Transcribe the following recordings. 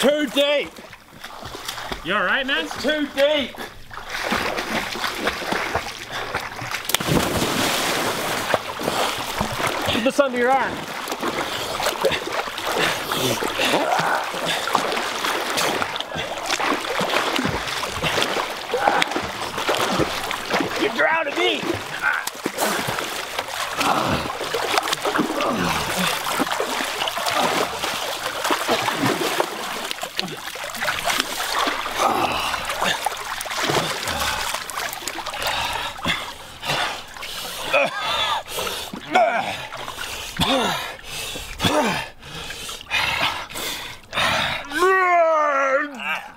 too deep. You alright, man? It's too deep. Put this under your arm. You're drowning me.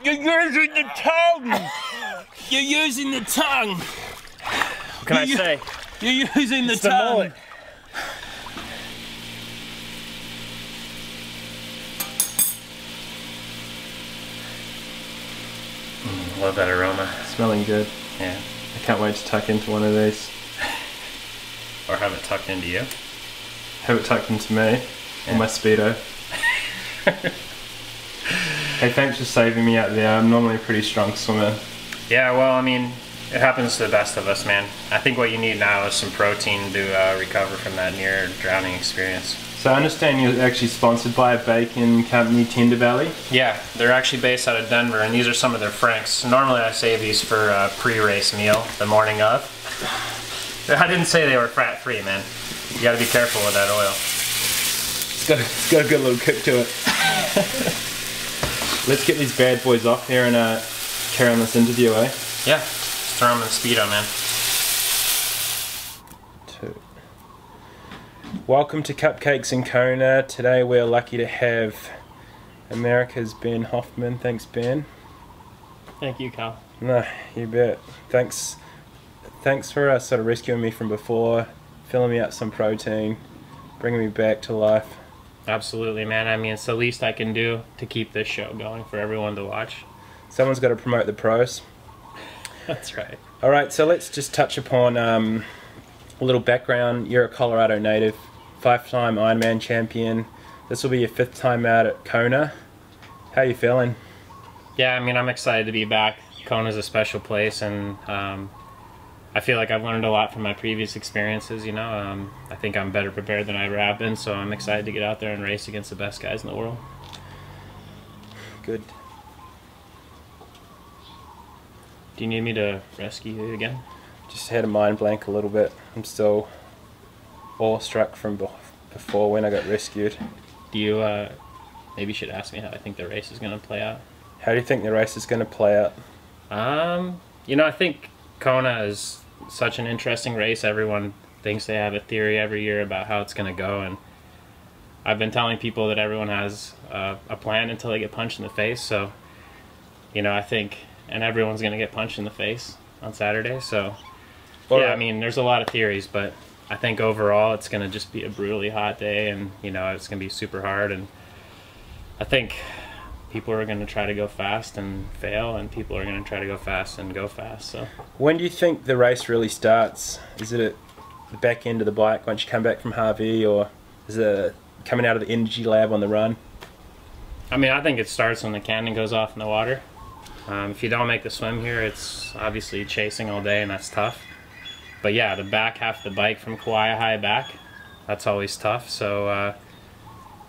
You're using the tongue. You're using the tongue. What can I say? You're using the It's the tongue. mullet. Love that aroma. Smelling good. Yeah. I can't wait to tuck into one of these. Or have it tucked into you. Have it tucked into me, Yeah. in my Speedo. Hey, thanks for saving me out there. I'm normally a pretty strong swimmer. Yeah, well, I mean, it happens to the best of us, man. I think what you need now is some protein to recover from that near drowning experience. So I understand you're actually sponsored by a bacon company, Tender Valley. Yeah, they're actually based out of Denver, and these are some of their franks. Normally I save these for a pre-race meal the morning of. I didn't say they were fat-free, man. You gotta be careful with that oil. It's got a good little kick to it. Let's get these bad boys off here and carry on this interview, eh? Yeah, just throw them in Speedo, man. 2. Welcome to Cupcakes in Kona. Today we're lucky to have America's Ben Hoffman. Thanks, Ben. Thank you, Cal. No, you bet. Thanks for sort of rescuing me from before, filling me up some protein, bringing me back to life. Absolutely, man. I mean, it's the least I can do to keep this show going for everyone to watch. Someone's got to promote the pros. That's right. All right, so let's just touch upon a little background. You're a Colorado native, 5-time Ironman champion. This will be your 5th time out at Kona. How are you feeling? Yeah, I mean, I'm excited to be back. Kona's a special place, and I feel like I've learned a lot from my previous experiences, you know. I think I'm better prepared than I ever have been, so I'm excited to get out there and race against the best guys in the world. Good. Do you need me to rescue you again? Just had a mind blank a little bit. I'm still awestruck from before when I got rescued. Do you, maybe you should ask me how I think the race is going to play out. How do you think the race is going to play out? You know, I think Kona is such an interesting race. Everyone thinks they have a theory every year about how it's going to go, and I've been telling people that everyone has a plan until they get punched in the face. So, you know, I think, and everyone's going to get punched in the face on Saturday. So, yeah, I mean, there's a lot of theories, but I think overall it's going to just be a brutally hot day, and, you know, it's going to be super hard. And I think people are going to try to go fast and fail, and people are going to try to go fast and go fast. So, when do you think the race really starts? Is it at the back end of the bike once you come back from Harvey, or is it coming out of the energy lab on the run? I mean, I think it starts when the cannon goes off in the water. If you don't make the swim here, it's obviously chasing all day, and that's tough. But yeah, the back half of the bike from Kauai High back, that's always tough. So,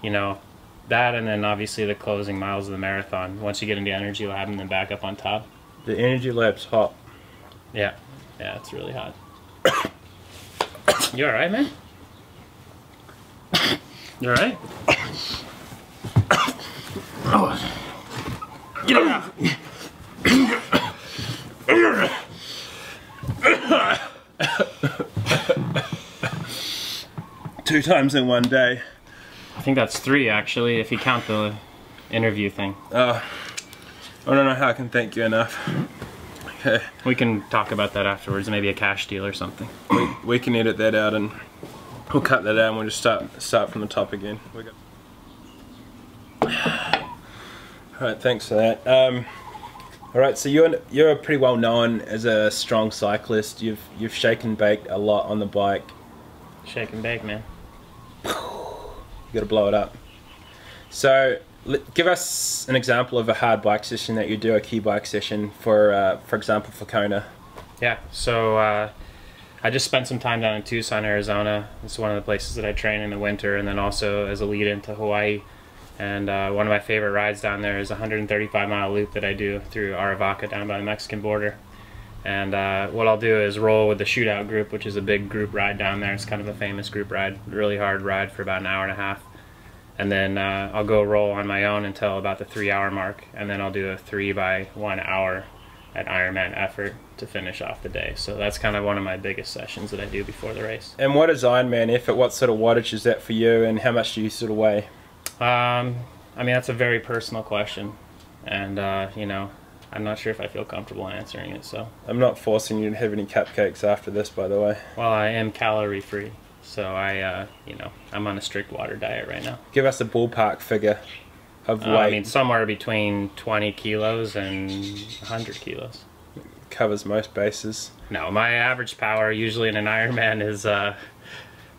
you know, that, and then obviously the closing miles of the marathon. Once you get into energy lab and then back up on top. The energy lab's hot. Yeah, yeah, it's really hot. You all right, man? You all right? Get up. 2 times in one day. I think that's 3 actually, if you count the interview thing. I don't know how I can thank you enough. Okay. We can talk about that afterwards, maybe a cash deal or something. We can edit that out and we'll cut that out and we'll just start from the top again. Alright, thanks for that. Alright, so you're pretty well known as a strong cyclist. You've shaken and baked a lot on the bike. Shake and bake, man. You gotta blow it up. So Give us an example of a hard bike session that you do, a key bike session, for example, for Kona. Yeah, so I just spent some time down in Tucson, Arizona. It's one of the places that I train in the winter, and then also as a lead into Hawaii. And one of my favorite rides down there is a 135-mile loop that I do through Aravaca down by the Mexican border. And what I'll do is roll with the Shootout group, which is a big group ride down there. It's kind of a famous group ride, really hard ride for about an hour and a half. And then I'll go roll on my own until about the 3-hour mark, and then I'll do a 3 by 1 hour at Ironman effort to finish off the day. So that's kind of one of my biggest sessions that I do before the race. And what is Ironman effort? What sort of wattage is that for you, and how much do you sort of weigh? I mean, that's a very personal question, and you know, I'm not sure if I feel comfortable answering it. So I'm not forcing you to have any cupcakes after this, by the way. Well, I am calorie free, so you know, I'm on a strict water diet right now. Give us a ballpark figure of weight. I mean, somewhere between 20 kilos and 100 kilos. Covers most bases. No, my average power usually in an Ironman is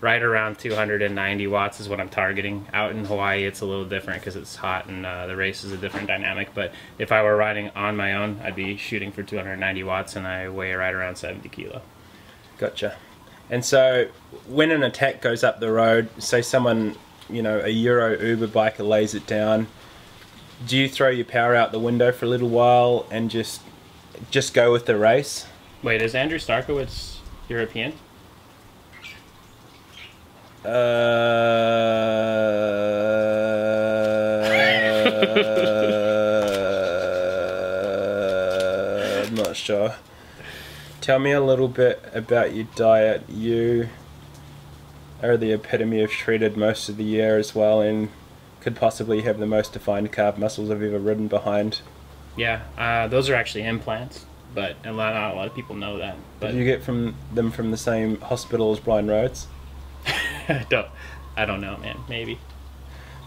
right around 290 watts is what I'm targeting. Out in Hawaii, it's a little different because it's hot and the race is a different dynamic. But if I were riding on my own, I'd be shooting for 290 watts, and I weigh right around 70 kilo. Gotcha. And so when an attack goes up the road, say someone, you know, a Euro Uber biker lays it down, do you throw your power out the window for a little while and just go with the race? Wait, is Andrew Starkowitz European? I'm not sure. Tell me a little bit about your diet. You are the epitome of shredded most of the year as well, and could possibly have the most defined calf muscles I've ever ridden behind. Yeah, those are actually implants, but not a lot of people know that. But did you get them from the same hospital as Blind Roads? I don't know, man. Maybe.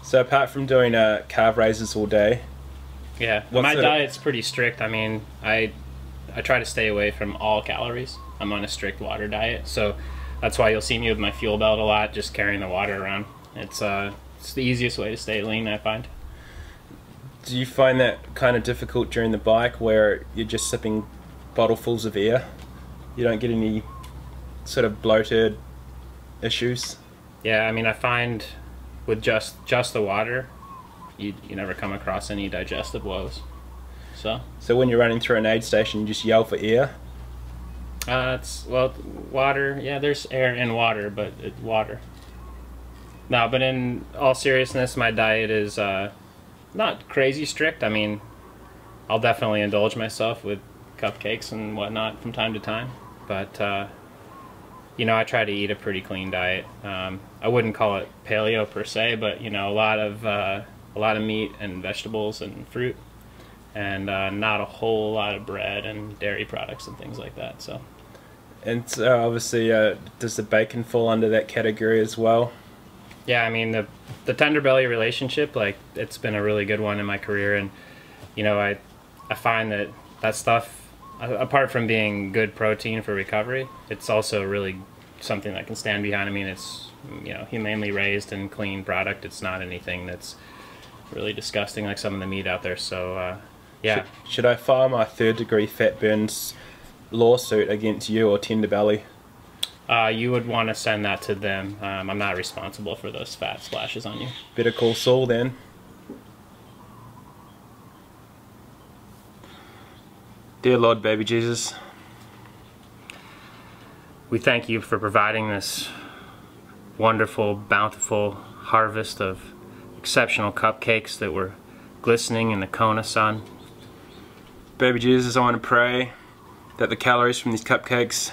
So apart from doing carb raises all day, yeah, my diet's pretty strict. I mean, I try to stay away from all calories. I'm on a strict water diet, so that's why you'll see me with my fuel belt a lot, just carrying the water around. It's the easiest way to stay lean, I find. Do you find that kind of difficult during the bike, where you're just sipping bottlefuls of air? You don't get any sort of bloated issues? Yeah, I mean, I find with just the water, you never come across any digestive woes. So when you're running through an aid station, you just yell for air? Well, water, yeah, there's air in water, but it's water. No, but in all seriousness, my diet is not crazy strict. I mean, I'll definitely indulge myself with cupcakes and whatnot from time to time, but you know, I try to eat a pretty clean diet. I wouldn't call it paleo per se, but you know, a lot of meat and vegetables and fruit, and not a whole lot of bread and dairy products and things like that. So, and so obviously, does the bacon fall under that category as well? Yeah, I mean, the tender belly relationship, like, it's been a really good one in my career, and you know, I find that stuff, apart from being good protein for recovery, it's also really something that can stand behind. I mean, it's, you know, humanely raised and clean product. It's not anything that's really disgusting like some of the meat out there. So yeah. Should I file my 3rd-degree fat burns lawsuit against you or Tender Belly? You would want to send that to them. I'm not responsible for those fat splashes on you. Better call Saul then. Dear Lord, baby Jesus, we thank you for providing this wonderful, bountiful harvest of exceptional cupcakes that were glistening in the Kona sun. Baby Jesus, I want to pray that the calories from these cupcakes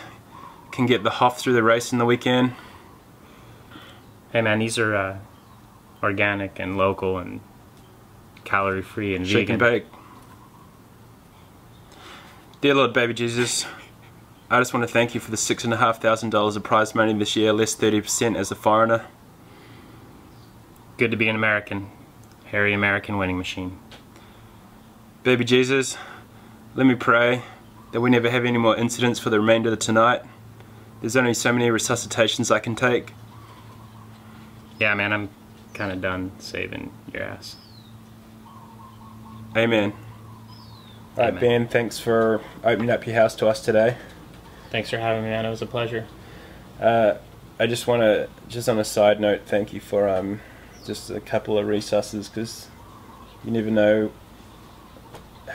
can get the Hoff through the race in the weekend. Hey man, these are organic and local and calorie free and Shake vegan. And bake. Dear Lord, baby Jesus, I just want to thank you for the $6,500 of prize money this year, less 30% as a foreigner. Good to be an American. Hairy American winning machine. Baby Jesus, let me pray that we never have any more incidents for the remainder of tonight. There's only so many resuscitations I can take. Yeah man, I'm kind of done saving your ass. Amen. All right, Amen. Ben, thanks for opening up your house to us today. Thanks for having me, man. It was a pleasure. I just want to, just on a side note, thank you for just a couple of resources, because you never know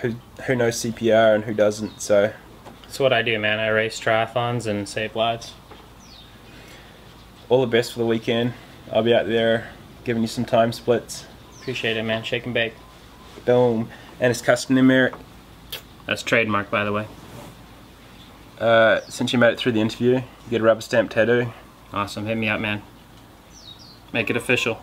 who knows CPR and who doesn't. So It's what I do, man. I race triathlons and save lives. all the best for the weekend. I'll be out there giving you some time splits. Appreciate it, man. Shake and bake. Boom. And it's customary. That's trademark, by the way. Since you made it through the interview, you get a rubber stamp tattoo. Awesome. Hit me up, man. Make it official.